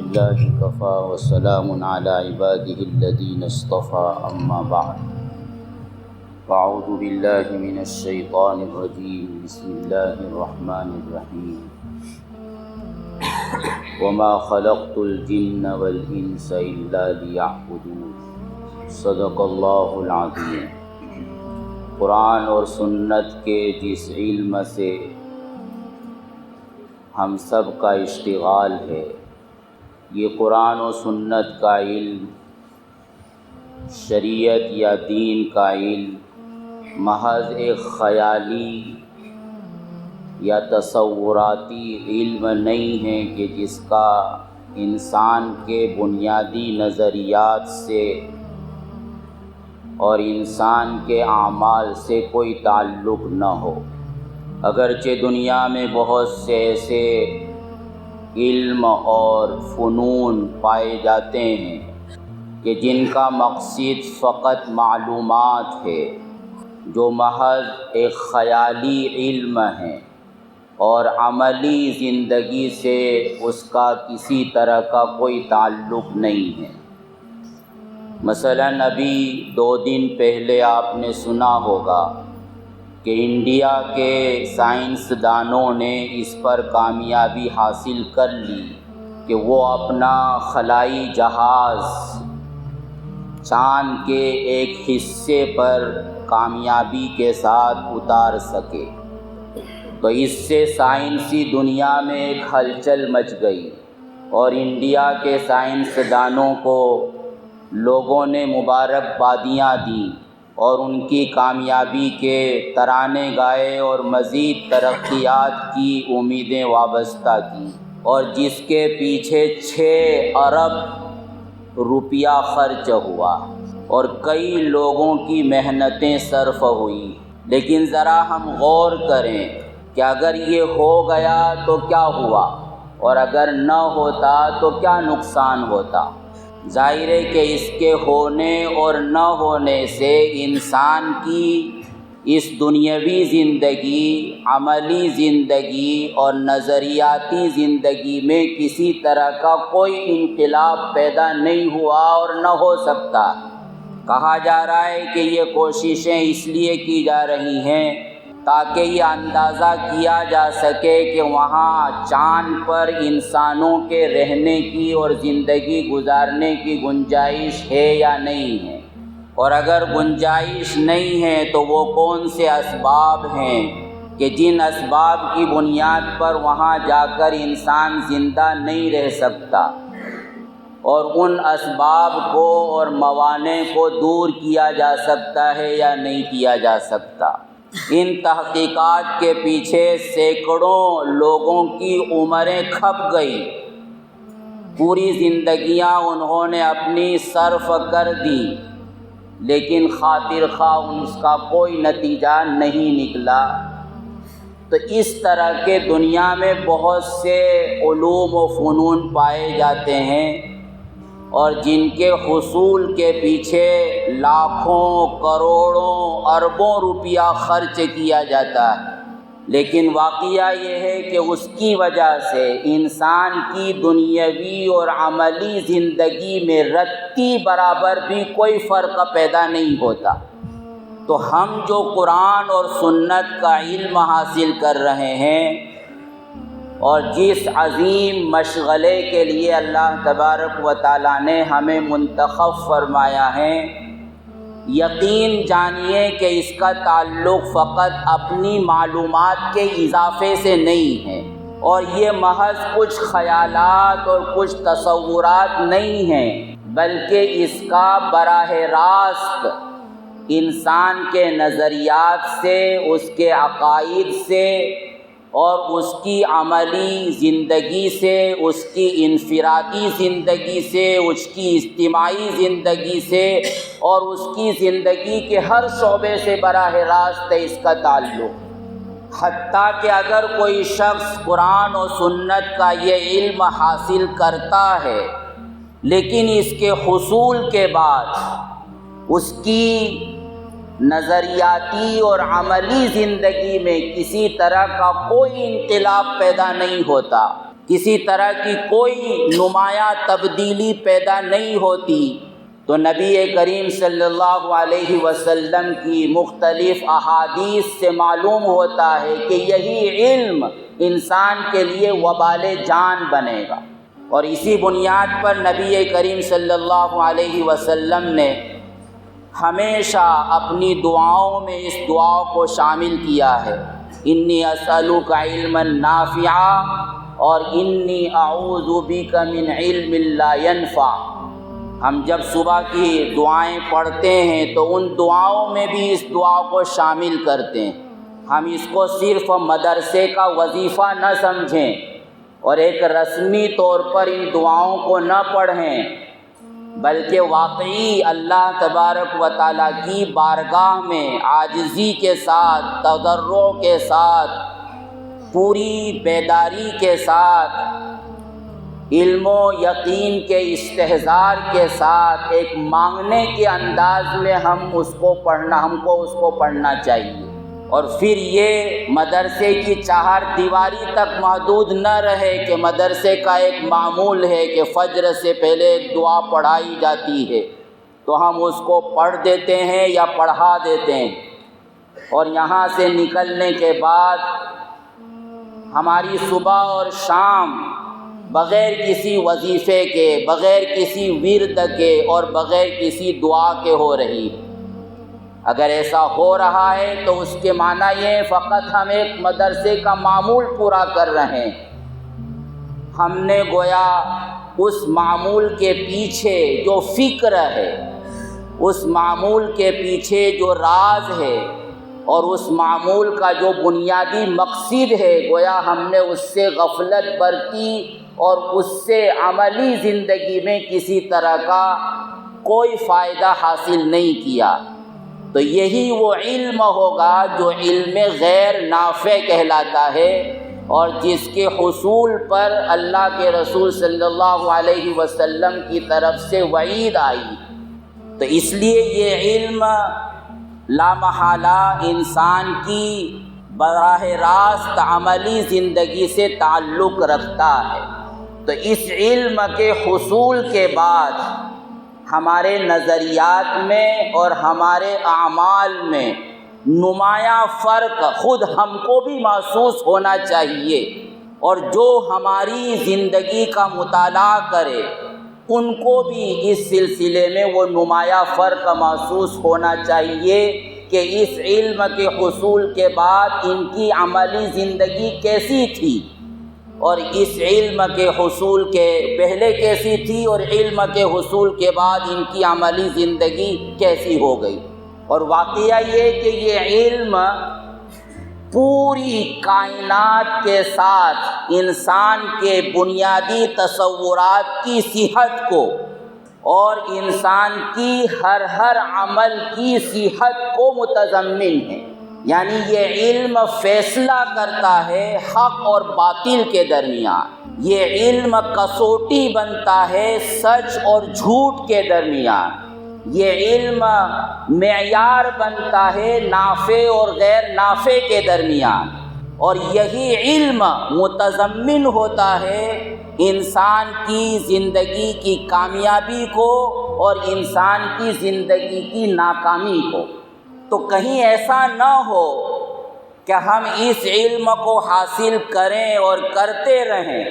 لله كفى وسلام على عباده الذين اصطفى أما بعد فأعوذ بالله من الشيطان الرجيم بسم الله الرحمن الرحيم وما خلقت الجن والإنس إلا ليعبدون صدق اللہ العظیم۔ قرآن اور سنت کے جس علم سے ہم سب کا اشتغال ہے، یہ قرآن و سنت کا علم، شریعت یا دین کا علم محض ایک خیالی یا تصوراتی علم نہیں ہے کہ جس کا انسان کے بنیادی نظریات سے اور انسان کے اعمال سے کوئی تعلق نہ ہو۔ اگرچہ دنیا میں بہت سے ایسے علم اور فنون پائے جاتے ہیں کہ جن کا مقصد فقط معلومات ہے، جو محض ایک خیالی علم ہے اور عملی زندگی سے اس کا کسی طرح کا کوئی تعلق نہیں ہے۔ مثلاً ابھی 2 دن پہلے آپ نے سنا ہوگا کہ انڈیا کے سائنسدانوں نے اس پر کامیابی حاصل کر لی کہ وہ اپنا خلائی جہاز چاند کے ایک حصے پر کامیابی کے ساتھ اتار سکے۔ تو اس سے سائنسی دنیا میں ایک ہلچل مچ گئی اور انڈیا کے سائنسدانوں کو لوگوں نے مبارکبادیاں دیں اور ان کی کامیابی کے ترانے گائے اور مزید ترقیات کی امیدیں وابستہ کیں، اور جس کے پیچھے 6 ارب روپیہ خرچ ہوا اور کئی لوگوں کی محنتیں صرف ہوئی۔ لیکن ذرا ہم غور کریں کہ اگر یہ ہو گیا تو کیا ہوا، اور اگر نہ ہوتا تو کیا نقصان ہوتا۔ ظاہر ہے کہ اس کے ہونے اور نہ ہونے سے انسان کی اس دنیاوی زندگی، عملی زندگی اور نظریاتی زندگی میں کسی طرح کا کوئی انقلاب پیدا نہیں ہوا اور نہ ہو سکتا۔ کہا جا رہا ہے کہ یہ کوششیں اس لیے کی جا رہی ہیں تاکہ یہ اندازہ کیا جا سکے کہ وہاں چاند پر انسانوں کے رہنے کی اور زندگی گزارنے کی گنجائش ہے یا نہیں ہے، اور اگر گنجائش نہیں ہے تو وہ کون سے اسباب ہیں کہ جن اسباب کی بنیاد پر وہاں جا کر انسان زندہ نہیں رہ سکتا، اور ان اسباب کو اور موانع کو دور کیا جا سکتا ہے یا نہیں کیا جا سکتا۔ ان تحقیقات کے پیچھے سینکڑوں لوگوں کی عمریں کھپ گئی، پوری زندگیاں انہوں نے اپنی صرف کر دی، لیکن خاطر خواہ اس کا کوئی نتیجہ نہیں نکلا۔ تو اس طرح کے دنیا میں بہت سے علوم و فنون پائے جاتے ہیں اور جن کے حصول کے پیچھے لاکھوں، کروڑوں، اربوں روپیہ خرچ کیا جاتا ہے، لیکن واقعہ یہ ہے کہ اس کی وجہ سے انسان کی دنیاوی اور عملی زندگی میں رتی برابر بھی کوئی فرق پیدا نہیں ہوتا۔ تو ہم جو قرآن اور سنت کا علم حاصل کر رہے ہیں اور جس عظیم مشغلے کے لیے اللہ تبارک و تعالیٰ نے ہمیں منتخب فرمایا ہے، یقین جانیے کہ اس کا تعلق فقط اپنی معلومات کے اضافے سے نہیں ہے، اور یہ محض کچھ خیالات اور کچھ تصورات نہیں ہیں، بلکہ اس کا براہ راست انسان کے نظریات سے، اس کے عقائد سے اور اس کی عملی زندگی سے، اس کی انفرادی زندگی سے، اس کی اجتماعی زندگی سے اور اس کی زندگی کے ہر شعبے سے براہ راست ہے اس کا تعلق۔ حتیٰ کہ اگر کوئی شخص قرآن و سنت کا یہ علم حاصل کرتا ہے لیکن اس کے حصول کے بعد اس کی نظریاتی اور عملی زندگی میں کسی طرح کا کوئی انقلاب پیدا نہیں ہوتا، کسی طرح کی کوئی نمایاں تبدیلی پیدا نہیں ہوتی، تو نبی کریم صلی اللہ علیہ وسلم کی مختلف احادیث سے معلوم ہوتا ہے کہ یہی علم انسان کے لیے وبال جان بنے گا۔ اور اسی بنیاد پر نبی کریم صلی اللہ علیہ وسلم نے ہمیشہ اپنی دعاؤں میں اس دعا کو شامل کیا ہے، انی اسألک علما نافعا اور انی اعوذ بک من علم لا ینفع۔ ہم جب صبح کی دعائیں پڑھتے ہیں تو ان دعاؤں میں بھی اس دعا کو شامل کرتے ہیں۔ ہم اس کو صرف مدرسے کا وظیفہ نہ سمجھیں اور ایک رسمی طور پر ان دعاؤں کو نہ پڑھیں، بلکہ واقعی اللہ تبارک و تعالیٰ کی بارگاہ میں عاجزی کے ساتھ، تضرع کے ساتھ، پوری بیداری کے ساتھ، علم و یقین کے استحضار کے ساتھ، ایک مانگنے کے انداز میں ہم کو اس کو پڑھنا چاہیے۔ اور پھر یہ مدرسے کی چہار دیواری تک محدود نہ رہے کہ مدرسے کا ایک معمول ہے کہ فجر سے پہلے ایک دعا پڑھائی جاتی ہے تو ہم اس کو پڑھ دیتے ہیں یا پڑھا دیتے ہیں، اور یہاں سے نکلنے کے بعد ہماری صبح اور شام بغیر کسی وظیفے کے، بغیر کسی ورد کے اور بغیر کسی دعا کے ہو رہی ہے۔ اگر ایسا ہو رہا ہے تو اس کے معنی یہ فقط ہم ایک مدرسے کا معمول پورا کر رہے ہیں، ہم نے گویا اس معمول کے پیچھے جو فکر ہے، اس معمول کے پیچھے جو راز ہے اور اس معمول کا جو بنیادی مقصد ہے، گویا ہم نے اس سے غفلت برتی اور اس سے عملی زندگی میں کسی طرح کا کوئی فائدہ حاصل نہیں کیا۔ تو یہی وہ علم ہوگا جو علم غیر نافع کہلاتا ہے اور جس کے حصول پر اللہ کے رسول صلی اللہ علیہ وسلم کی طرف سے وعید آئی۔ تو اس لیے یہ علم لامحالہ انسان کی براہ راست عملی زندگی سے تعلق رکھتا ہے۔ تو اس علم کے حصول کے بعد ہمارے نظریات میں اور ہمارے اعمال میں نمایاں فرق خود ہم کو بھی محسوس ہونا چاہیے، اور جو ہماری زندگی کا مطالعہ کرے ان کو بھی اس سلسلے میں وہ نمایاں فرق محسوس ہونا چاہیے کہ اس علم کے حصول کے بعد ان کی عملی زندگی کیسی تھی اور اس علم کے حصول کے پہلے کیسی تھی اور علم کے حصول کے بعد ان کی عملی زندگی کیسی ہو گئی۔ اور واقعہ یہ کہ یہ علم پوری کائنات کے ساتھ انسان کے بنیادی تصورات کی صحت کو اور انسان کی ہر عمل کی صحت کو متضمن ہے۔ یعنی یہ علم فیصلہ کرتا ہے حق اور باطل کے درمیان، یہ علم کسوٹی بنتا ہے سچ اور جھوٹ کے درمیان، یہ علم معیار بنتا ہے نافع اور غیر نافع کے درمیان، اور یہی علم متضمن ہوتا ہے انسان کی زندگی کی کامیابی کو اور انسان کی زندگی کی ناکامی کو۔ تو کہیں ایسا نہ ہو کہ ہم اس علم کو حاصل کریں اور کرتے رہیں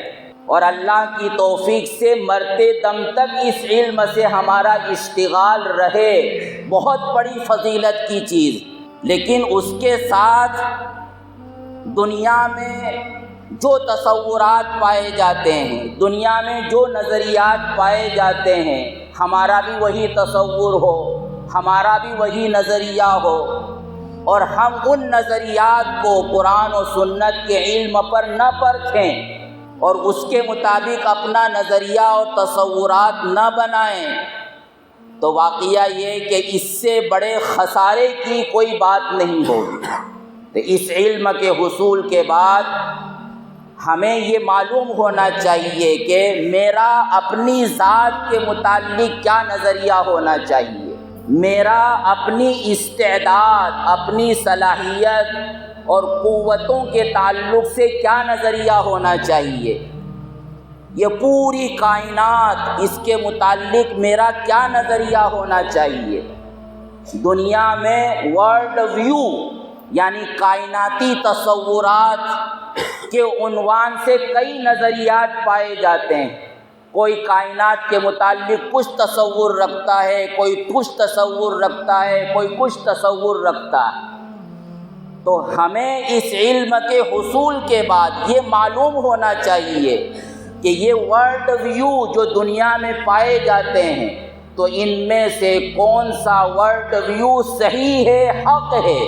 اور اللہ کی توفیق سے مرتے دم تک اس علم سے ہمارا اشتغال رہے، بہت بڑی فضیلت کی چیز، لیکن اس کے ساتھ دنیا میں جو تصورات پائے جاتے ہیں، دنیا میں جو نظریات پائے جاتے ہیں، ہمارا بھی وہی تصور ہو، ہمارا بھی وہی نظریہ ہو، اور ہم ان نظریات کو قرآن و سنت کے علم پر نہ پرکھیں اور اس کے مطابق اپنا نظریہ اور تصورات نہ بنائیں، تو واقعہ یہ کہ اس سے بڑے خسارے کی کوئی بات نہیں ہوگی۔ تو اس علم کے حصول کے بعد ہمیں یہ معلوم ہونا چاہیے کہ میرا اپنی ذات کے متعلق کیا نظریہ ہونا چاہیے، میرا اپنی استعداد، اپنی صلاحیت اور قوتوں کے تعلق سے کیا نظریہ ہونا چاہیے، یہ پوری کائنات، اس کے متعلق میرا کیا نظریہ ہونا چاہیے؟ دنیا میں ورلڈ ویو یعنی کائناتی تصورات کے عنوان سے کئی نظریات پائے جاتے ہیں۔ کوئی کائنات کے متعلق کچھ تصور رکھتا ہے، کوئی کچھ تصور رکھتا ہے، کوئی کچھ تصور رکھتا ہے۔ تو ہمیں اس علم کے حصول کے بعد یہ معلوم ہونا چاہیے کہ یہ ورلڈ ویو جو دنیا میں پائے جاتے ہیں، تو ان میں سے کون سا ورلڈ ویو صحیح ہے، حق ہے،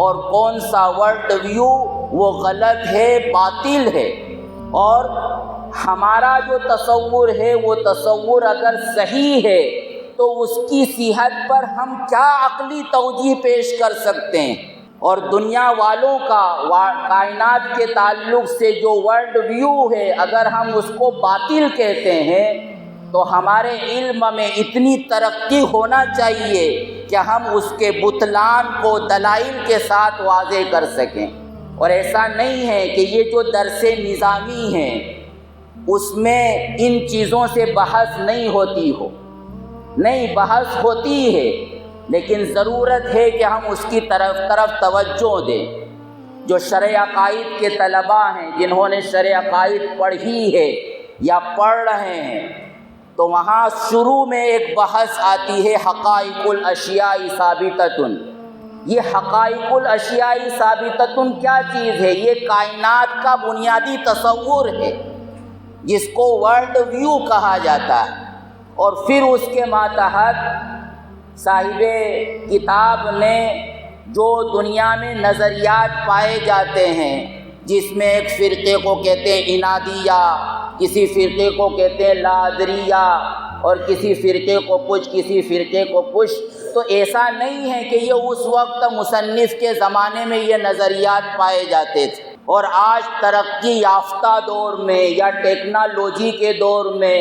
اور کون سا ورلڈ ویو وہ غلط ہے، باطل ہے۔ اور ہمارا جو تصور ہے وہ تصور اگر صحیح ہے تو اس کی صحت پر ہم کیا عقلی توجیہ پیش کر سکتے ہیں؟ اور دنیا والوں کا کائنات کے تعلق سے جو ورلڈ ویو ہے، اگر ہم اس کو باطل کہتے ہیں تو ہمارے علم میں اتنی ترقی ہونا چاہیے کہ ہم اس کے بطلان کو دلائل کے ساتھ واضح کر سکیں۔ اور ایسا نہیں ہے کہ یہ جو درس نظامی ہے اس میں ان چیزوں سے بحث نہیں ہوتی ہو، نہیں، بحث ہوتی ہے، لیکن ضرورت ہے کہ ہم اس کی طرف توجہ دیں۔ جو شرع عقائد کے طلباء ہیں، جنہوں نے شرع عقائد پڑھی ہے یا پڑھ رہے ہیں، تو وہاں شروع میں ایک بحث آتی ہے حقائق الاشیاء ثابتۃ۔ یہ حقائق الاشیاء ثابتۃ کیا چیز ہے؟ یہ کائنات کا بنیادی تصور ہے جس کو ورلڈ ویو کہا جاتا ہے۔ اور پھر اس کے ماتحت صاحب کتاب نے جو دنیا میں نظریات پائے جاتے ہیں، جس میں ایک فرقے کو کہتے ہیں عنادیہ، کسی فرقے کو کہتے ہیں لادریہ، اور کسی فرقے کو کچھ، کسی فرقے کو کچھ، تو ایسا نہیں ہے کہ یہ اس وقت مصنف کے زمانے میں یہ نظریات پائے جاتے تھے، اور آج ترقی یافتہ دور میں یا ٹیکنالوجی کے دور میں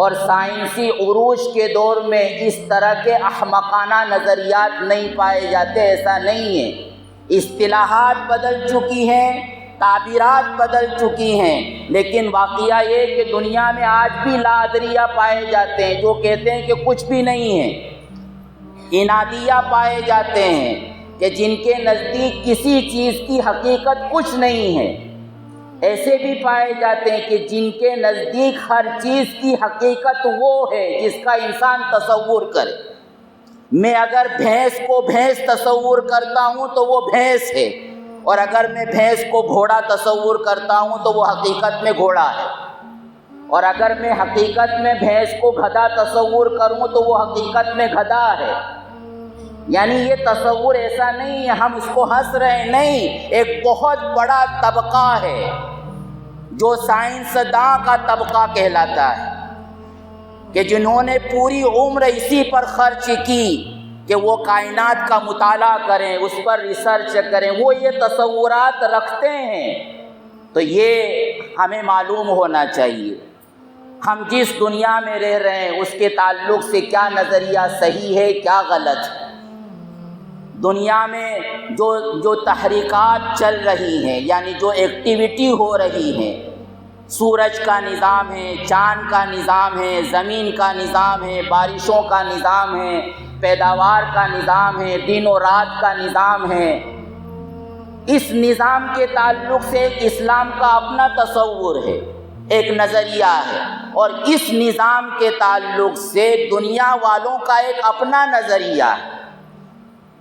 اور سائنسی عروج کے دور میں اس طرح کے احمقانہ نظریات نہیں پائے جاتے، ایسا نہیں ہے۔ اصطلاحات بدل چکی ہیں، تعبیرات بدل چکی ہیں، لیکن واقعہ یہ کہ دنیا میں آج بھی لادریہ پائے جاتے ہیں جو کہتے ہیں کہ کچھ بھی نہیں ہے، عنادیہ پائے جاتے ہیں کہ جن کے نزدیک کسی چیز کی حقیقت کچھ نہیں ہے، ایسے بھی پائے جاتے ہیں کہ جن کے نزدیک ہر چیز کی حقیقت وہ ہے جس کا انسان تصور کرے۔ میں اگر بھینس کو بھینس تصور کرتا ہوں تو وہ بھینس ہے، اور اگر میں بھینس کو گھوڑا تصور کرتا ہوں تو وہ حقیقت میں گھوڑا ہے، اور اگر میں حقیقت میں بھینس کو گدھا تصور کروں تو وہ حقیقت میں گدھا ہے۔ یعنی یہ تصور ایسا نہیں ہے ہم اس کو ہنس رہے ہیں، نہیں، ایک بہت بڑا طبقہ ہے جو سائنسداں کا طبقہ کہلاتا ہے، کہ جنہوں نے پوری عمر اسی پر خرچ کی کہ وہ کائنات کا مطالعہ کریں، اس پر ریسرچ کریں، وہ یہ تصورات رکھتے ہیں۔ تو یہ ہمیں معلوم ہونا چاہیے ہم جس دنیا میں رہ رہے ہیں اس کے تعلق سے کیا نظریہ صحیح ہے، کیا غلط ہے۔ دنیا میں جو تحریکات چل رہی ہیں، یعنی جو ایکٹیویٹی ہو رہی ہے، سورج کا نظام ہے، چاند کا نظام ہے، زمین کا نظام ہے، بارشوں کا نظام ہے، پیداوار کا نظام ہے، دن و رات کا نظام ہے، اس نظام کے تعلق سے ایک اسلام کا اپنا تصور ہے، ایک نظریہ ہے، اور اس نظام کے تعلق سے دنیا والوں کا ایک اپنا نظریہ ہے۔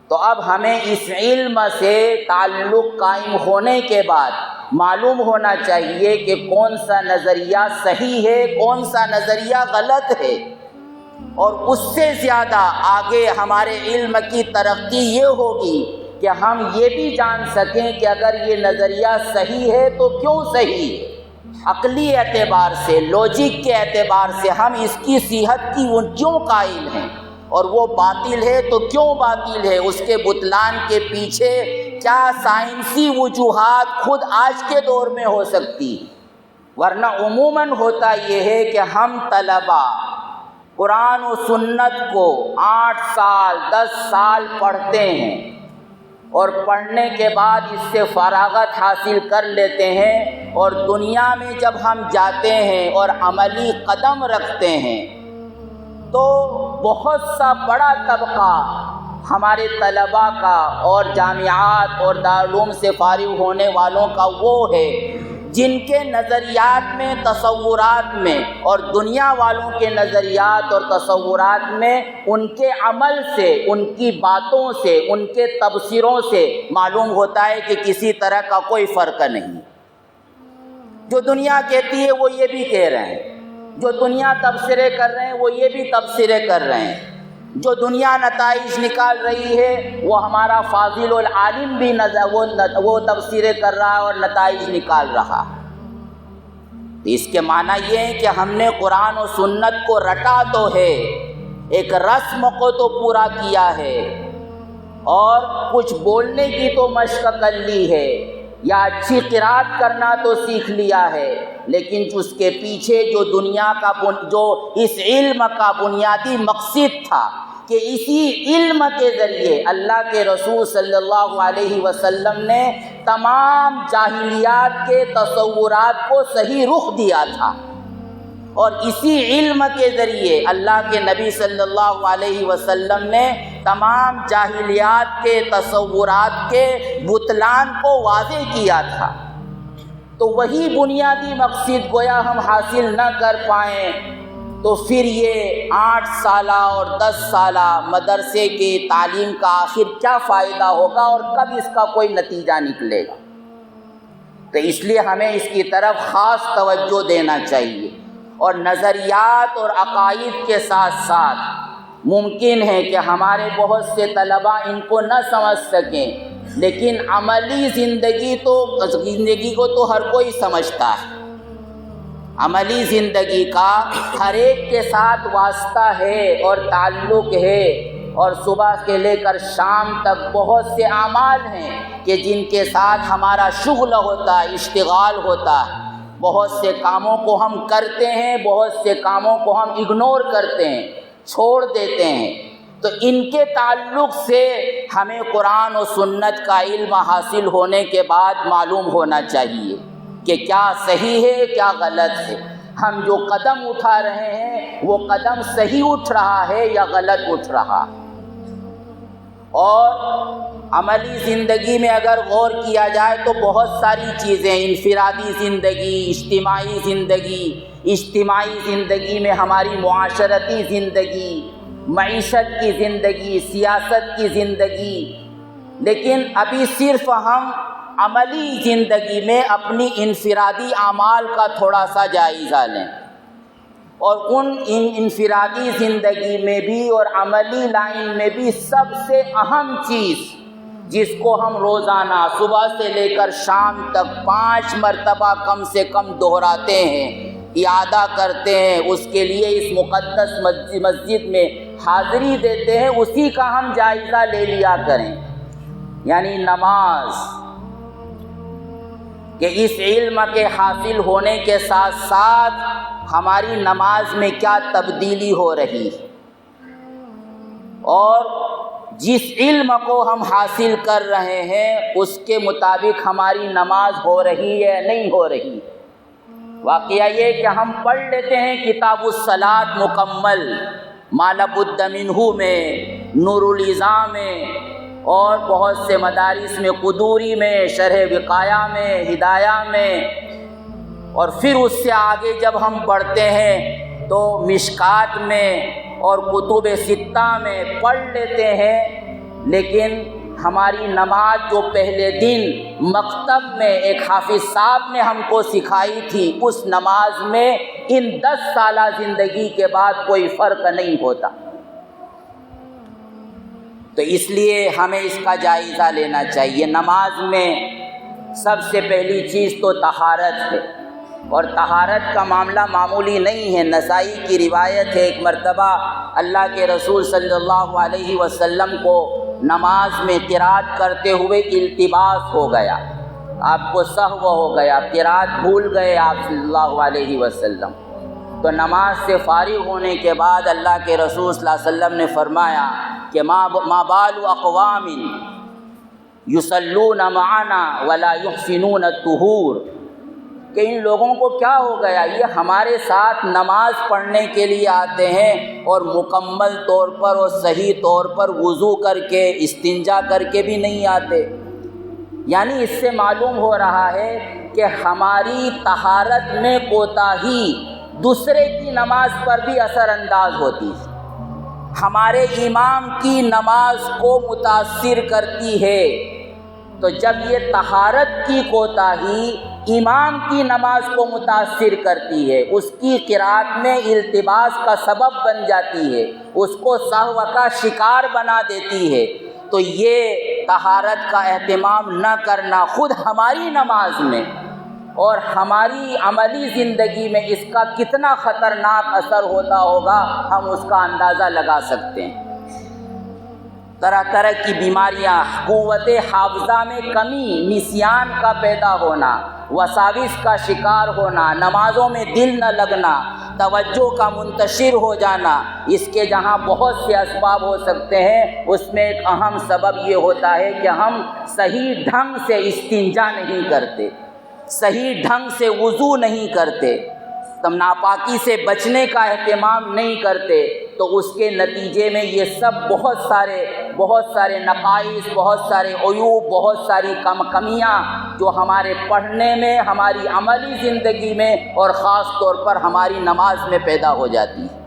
تو اب ہمیں اس علم سے تعلق قائم ہونے کے بعد معلوم ہونا چاہیے کہ کون سا نظریہ صحیح ہے، کون سا نظریہ غلط ہے، اور اس سے زیادہ آگے ہمارے علم کی ترقی یہ ہوگی کہ ہم یہ بھی جان سکیں کہ اگر یہ نظریہ صحیح ہے تو کیوں صحیح ہے، عقلی اعتبار سے، لوجک کے اعتبار سے ہم اس کی صحت کی کیوں قائل ہیں، اور وہ باطل ہے تو کیوں باطل ہے، اس کے بطلان کے پیچھے کیا سائنسی وجوہات خود آج کے دور میں ہو سکتی، ورنہ عموماً ہوتا یہ ہے کہ ہم طلبہ قرآن و سنت کو 8 سال 10 سال پڑھتے ہیں، اور پڑھنے کے بعد اس سے فراغت حاصل کر لیتے ہیں، اور دنیا میں جب ہم جاتے ہیں اور عملی قدم رکھتے ہیں تو بہت سا بڑا طبقہ ہمارے طلباء کا اور جامعات اور دارالعلوم سے فارغ ہونے والوں کا وہ ہے جن کے نظریات میں، تصورات میں، اور دنیا والوں کے نظریات اور تصورات میں ان کے عمل سے، ان کی باتوں سے، ان کے تبصروں سے معلوم ہوتا ہے کہ کسی طرح کا کوئی فرق نہیں۔ جو دنیا کہتی ہے وہ یہ بھی کہہ رہے ہیں، جو دنیا تبصرے کر رہے ہیں وہ یہ بھی تبصرے کر رہے ہیں، جو دنیا نتائج نکال رہی ہے وہ ہمارا فاضل العالم بھی وہ تبصرے کر رہا ہے اور نتائج نکال رہا ہے۔ اس کے معنی یہ ہے کہ ہم نے قرآن و سنت کو رٹا تو ہے، ایک رسم کو تو پورا کیا ہے، اور کچھ بولنے کی تو مشق کر لی ہے، یا اچھی قرأت کرنا تو سیکھ لیا ہے، لیکن اس کے پیچھے جو دنیا کا جو اس علم کا بنیادی مقصد تھا کہ اسی علم کے ذریعے اللہ کے رسول صلی اللہ علیہ وسلم نے تمام جاہلیات کے تصورات کو صحیح رخ دیا تھا، اور اسی علم کے ذریعے اللہ کے نبی صلی اللہ علیہ وسلم نے تمام جاہلیات کے تصورات کے بطلان کو واضح کیا تھا۔ تو وہی بنیادی مقصد گویا ہم حاصل نہ کر پائیں تو پھر یہ 8 سالہ اور 10 سالہ مدرسے کی تعلیم کا آخر کیا فائدہ ہوگا اور کب اس کا کوئی نتیجہ نکلے گا؟ تو اس لیے ہمیں اس کی طرف خاص توجہ دینا چاہیے، اور نظریات اور عقائد کے ساتھ ساتھ ممکن ہے کہ ہمارے بہت سے طلباء ان کو نہ سمجھ سکیں، لیکن عملی زندگی کو تو ہر کوئی سمجھتا ہے۔ عملی زندگی کا ہر ایک کے ساتھ واسطہ ہے اور تعلق ہے، اور صبح سے لے کر شام تک بہت سے اعمال ہیں کہ جن کے ساتھ ہمارا شغل ہوتا ہے، اشتغال ہوتا ہے۔ بہت سے کاموں کو ہم کرتے ہیں، بہت سے کاموں کو ہم اگنور کرتے ہیں، چھوڑ دیتے ہیں۔ تو ان کے تعلق سے ہمیں قرآن و سنت کا علم حاصل ہونے کے بعد معلوم ہونا چاہیے کہ کیا صحیح ہے، کیا غلط ہے، ہم جو قدم اٹھا رہے ہیں وہ قدم صحیح اٹھ رہا ہے یا غلط اٹھ رہا ہے۔ اور عملی زندگی میں اگر غور کیا جائے تو بہت ساری چیزیں، انفرادی زندگی، اجتماعی زندگی میں ہماری معاشرتی زندگی، معیشت کی زندگی، سیاست کی زندگی، لیکن ابھی صرف ہم عملی زندگی میں اپنی انفرادی اعمال کا تھوڑا سا جائزہ لیں، اور ان انفرادی زندگی میں بھی اور عملی لائن میں بھی سب سے اہم چیز جس کو ہم روزانہ صبح سے لے کر شام تک 5 مرتبہ کم سے کم دہراتے ہیں، اعادہ کرتے ہیں، اس کے لیے اس مقدس مسجد میں حاضری دیتے ہیں، اسی کا ہم جائزہ لے لیا کریں، یعنی نماز، کہ اس علم کے حاصل ہونے کے ساتھ ساتھ ہماری نماز میں کیا تبدیلی ہو رہی ہے، اور جس علم کو ہم حاصل کر رہے ہیں اس کے مطابق ہماری نماز ہو رہی ہے یا نہیں ہو رہی۔ واقعہ یہ کہ ہم پڑھ لیتے ہیں کتاب الصلاۃ مکمل، ما لا بد منہ میں، نور العظام میں، اور بہت سے مدارس میں، قدوری میں، شرح وقایہ میں، ہدایہ میں، اور پھر اس سے آگے جب ہم بڑھتے ہیں تو مشکات میں اور کتب ستہ میں پڑھ لیتے ہیں، لیکن ہماری نماز جو پہلے دن مکتب میں ایک حافظ صاحب نے ہم کو سکھائی تھی، اس نماز میں ان 10 سالہ زندگی کے بعد کوئی فرق نہیں ہوتا۔ تو اس لیے ہمیں اس کا جائزہ لینا چاہیے۔ نماز میں سب سے پہلی چیز تو طہارت ہے، اور طہارت کا معاملہ معمولی نہیں ہے۔ نسائی کی روایت ہے، ایک مرتبہ اللہ کے رسول صلی اللہ علیہ وسلم کو نماز میں قرأت کرتے ہوئے التباس ہو گیا، آپ کو سہو ہو گیا، قرأت بھول گئے آپ صلی اللہ علیہ وسلم۔ تو نماز سے فارغ ہونے کے بعد اللہ کے رسول صلی اللہ علیہ وسلم نے فرمایا کہ ما بال اقوام یصلون معنا ولا یحسنون الطہور، کہ ان لوگوں کو کیا ہو گیا، یہ ہمارے ساتھ نماز پڑھنے کے لیے آتے ہیں اور مکمل طور پر اور صحیح طور پر وضو کر کے استنجا کر کے بھی نہیں آتے۔ یعنی اس سے معلوم ہو رہا ہے کہ ہماری طہارت میں کوتاہی دوسرے کی نماز پر بھی اثر انداز ہوتی ہے، ہمارے امام کی نماز کو متاثر کرتی ہے۔ تو جب یہ طہارت کی کوتاہی امام کی نماز کو متاثر کرتی ہے، اس کی قرات میں التباس کا سبب بن جاتی ہے، اس کو سہو کا شکار بنا دیتی ہے، تو یہ طہارت کا اہتمام نہ کرنا خود ہماری نماز میں اور ہماری عملی زندگی میں اس کا کتنا خطرناک اثر ہوتا ہوگا، ہم اس کا اندازہ لگا سکتے ہیں۔ طرح طرح کی بیماریاں، قوت حافظہ میں کمی، نسیان کا پیدا ہونا، وساوس کا شکار ہونا، نمازوں میں دل نہ لگنا، توجہ کا منتشر ہو جانا، اس کے جہاں بہت سے اسباب ہو سکتے ہیں، اس میں ایک اہم سبب یہ ہوتا ہے کہ ہم صحیح ڈھنگ سے استنجا نہیں کرتے، صحیح ڈھنگ سے وضو نہیں کرتے، تم ناپاکی سے بچنے کا اہتمام نہیں کرتے، تو اس کے نتیجے میں یہ سب بہت سارے نقائص، بہت سارے عیوب، بہت ساری کمیاں جو ہمارے پڑھنے میں، ہماری عملی زندگی میں اور خاص طور پر ہماری نماز میں پیدا ہو جاتی ہے۔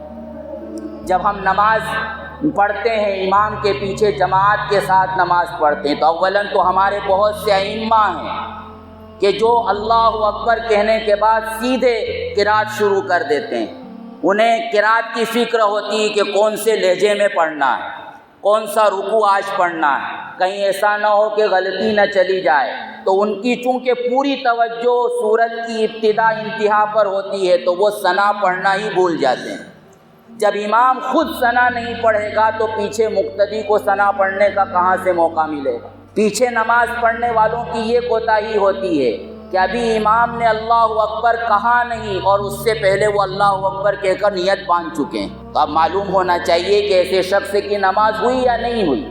جب ہم نماز پڑھتے ہیں، امام کے پیچھے جماعت کے ساتھ نماز پڑھتے ہیں، تو اولاً تو ہمارے بہت سے ائمہ ہیں کہ جو اللہ اکبر کہنے کے بعد سیدھے قرات شروع کر دیتے ہیں۔ انہیں قرات کی فکر ہوتی ہے کہ کون سے لہجے میں پڑھنا ہے، کون سا رکوع آج پڑھنا ہے، کہیں ایسا نہ ہو کہ غلطی نہ چلی جائے، تو ان کی چونکہ پوری توجہ سورت کی ابتدا انتہا پر ہوتی ہے، تو وہ ثنا پڑھنا ہی بھول جاتے ہیں۔ جب امام خود ثنا نہیں پڑھے گا تو پیچھے مقتدی کو ثنا پڑھنے کا کہاں سے موقع ملے گا؟ پیچھے نماز پڑھنے والوں کی یہ کوتاہی ہوتی ہے کہ ابھی امام نے اللہ اکبر کہا نہیں اور اس سے پہلے وہ اللہ اکبر کہہ کر نیت باندھ چکے ہیں۔ تو اب معلوم ہونا چاہیے کہ ایسے شخص کی نماز ہوئی یا نہیں ہوئی،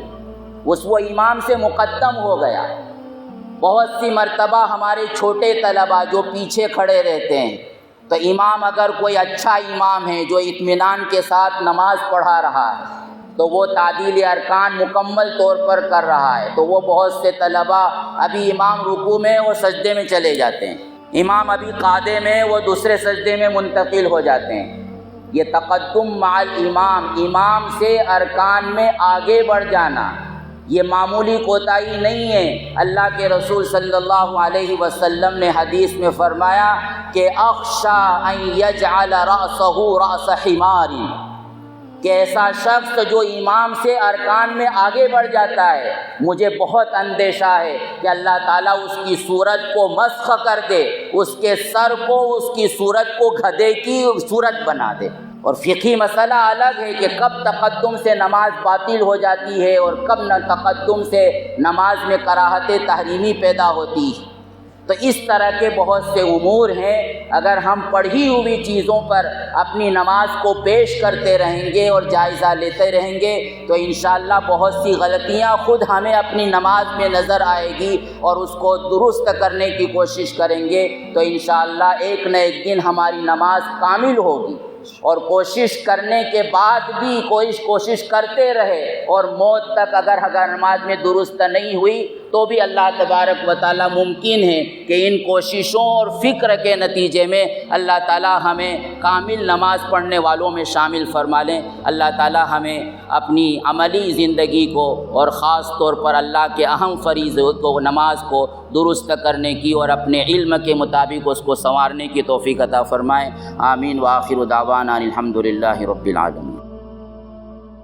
وہ امام سے مقدم ہو گیا۔ بہت سی مرتبہ ہمارے چھوٹے طلباء جو پیچھے کھڑے رہتے ہیں، تو امام اگر کوئی اچھا امام ہے جو اطمینان کے ساتھ نماز پڑھا رہا ہے، تو وہ تعدیل ارکان مکمل طور پر کر رہا ہے، تو وہ بہت سے طلباء ابھی امام رکوع میں اور سجدے میں چلے جاتے ہیں، امام ابھی قعدے میں، وہ دوسرے سجدے میں منتقل ہو جاتے ہیں۔ یہ تقدم مع الامام، امام سے ارکان میں آگے بڑھ جانا، یہ معمولی کوتاہی نہیں ہے۔ اللہ کے رسول صلی اللہ علیہ وسلم نے حدیث میں فرمایا کہ اخشى ان يجعل رأسه رأس حمار، کہ ایسا شخص جو امام سے ارکان میں آگے بڑھ جاتا ہے، مجھے بہت اندیشہ ہے کہ اللہ تعالیٰ اس کی صورت کو مسخ کر دے، اس کے سر کو، اس کی صورت کو گدھے کی صورت بنا دے۔ اور فقہی مسئلہ الگ ہے کہ کب تقدم سے نماز باطل ہو جاتی ہے اور کب نہ تقدم سے نماز میں کراہت تحریمی پیدا ہوتی ہے۔ تو اس طرح کے بہت سے امور ہیں، اگر ہم پڑھی ہوئی چیزوں پر اپنی نماز کو پیش کرتے رہیں گے اور جائزہ لیتے رہیں گے تو انشاءاللہ بہت سی غلطیاں خود ہمیں اپنی نماز میں نظر آئے گی اور اس کو درست کرنے کی کوشش کریں گے، تو انشاءاللہ ایک نہ ایک دن ہماری نماز کامل ہوگی۔ اور کوشش کرنے کے بعد بھی کوشش کرتے رہے اور موت تک اگر نماز میں درست نہیں ہوئی تو بھی اللہ تبارک و تعالیٰ ممکن ہے کہ ان کوششوں اور فکر کے نتیجے میں اللہ تعالیٰ ہمیں کامل نماز پڑھنے والوں میں شامل فرما لیں۔ اللہ تعالیٰ ہمیں اپنی عملی زندگی کو اور خاص طور پر اللہ کے اہم فریضوں کو، نماز کو درست کرنے کی اور اپنے علم کے مطابق اس کو سنوارنے کی توفیق عطا فرمائے۔ آمین۔ وآخر دعوانا الحمد للہ رب العالمین۔